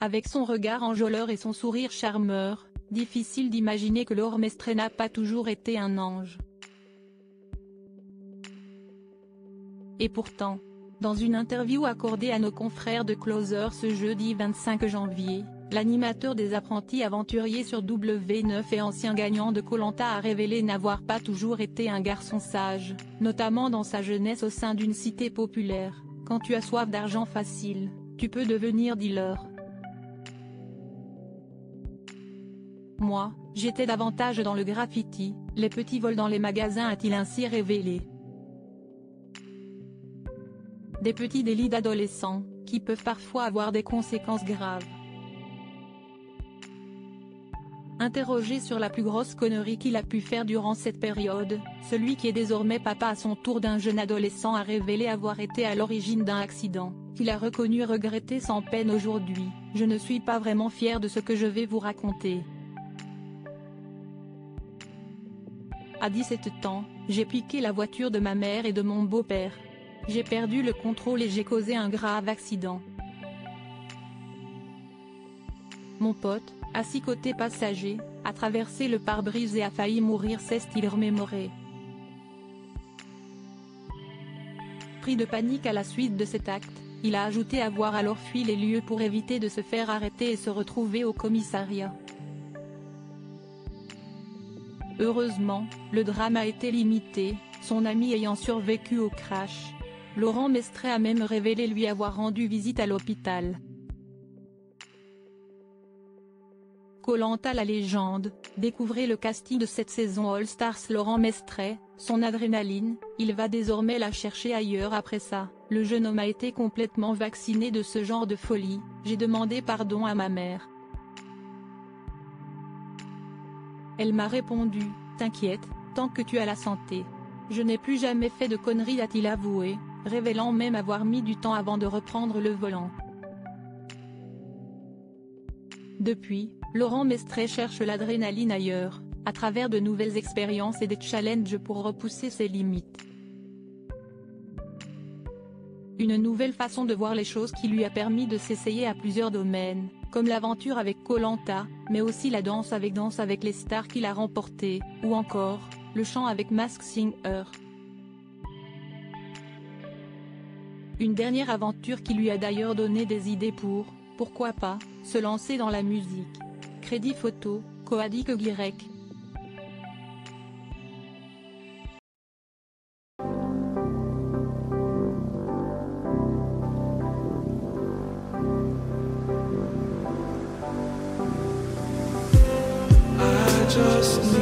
Avec son regard enjôleur et son sourire charmeur, difficile d'imaginer que Laurent Mestre n'a pas toujours été un ange. Et pourtant, dans une interview accordée à nos confrères de Closer ce jeudi 25 janvier, l'animateur des apprentis aventuriers sur W9 et ancien gagnant de Koh Lanta a révélé n'avoir pas toujours été un garçon sage, notamment dans sa jeunesse au sein d'une cité populaire. Quand tu as soif d'argent facile, tu peux devenir dealer. Moi, j'étais davantage dans le graffiti, les petits vols dans les magasins, a-t-il ainsi révélé. Des petits délits d'adolescents, qui peuvent parfois avoir des conséquences graves. Interrogé sur la plus grosse connerie qu'il a pu faire durant cette période, celui qui est désormais papa à son tour d'un jeune adolescent a révélé avoir été à l'origine d'un accident, qu'il a reconnu regretter sans peine aujourd'hui. Je ne suis pas vraiment fier de ce que je vais vous raconter. À 17 ans, j'ai piqué la voiture de ma mère et de mon beau-père. J'ai perdu le contrôle et j'ai causé un grave accident. Mon pote, assis côté passager, a traversé le pare-brise et a failli mourir, s'est-il remémoré. Pris de panique à la suite de cet acte, il a ajouté avoir alors fui les lieux pour éviter de se faire arrêter et se retrouver au commissariat. Heureusement, le drame a été limité, son ami ayant survécu au crash. Laurent Mestre a même révélé lui avoir rendu visite à l'hôpital. Koh Lanta la légende, découvrez le casting de cette saison All Stars. Laurent Mestre, son adrénaline, il va désormais la chercher ailleurs après ça. Le jeune homme a été complètement vacciné de ce genre de folie. J'ai demandé pardon à ma mère. Elle m'a répondu, t'inquiète, tant que tu as la santé. Je n'ai plus jamais fait de conneries, a-t-il avoué, révélant même avoir mis du temps avant de reprendre le volant. Depuis, Laurent Mestre cherche l'adrénaline ailleurs, à travers de nouvelles expériences et des challenges pour repousser ses limites. Une nouvelle façon de voir les choses qui lui a permis de s'essayer à plusieurs domaines, comme l'aventure avec Koh Lanta, mais aussi la danse avec les stars qu'il a remporté, ou encore, le chant avec Masked Singer. Une dernière aventure qui lui a d'ailleurs donné des idées pour, pourquoi pas, se lancer dans la musique. Crédit photo, Koadik Guirec. Just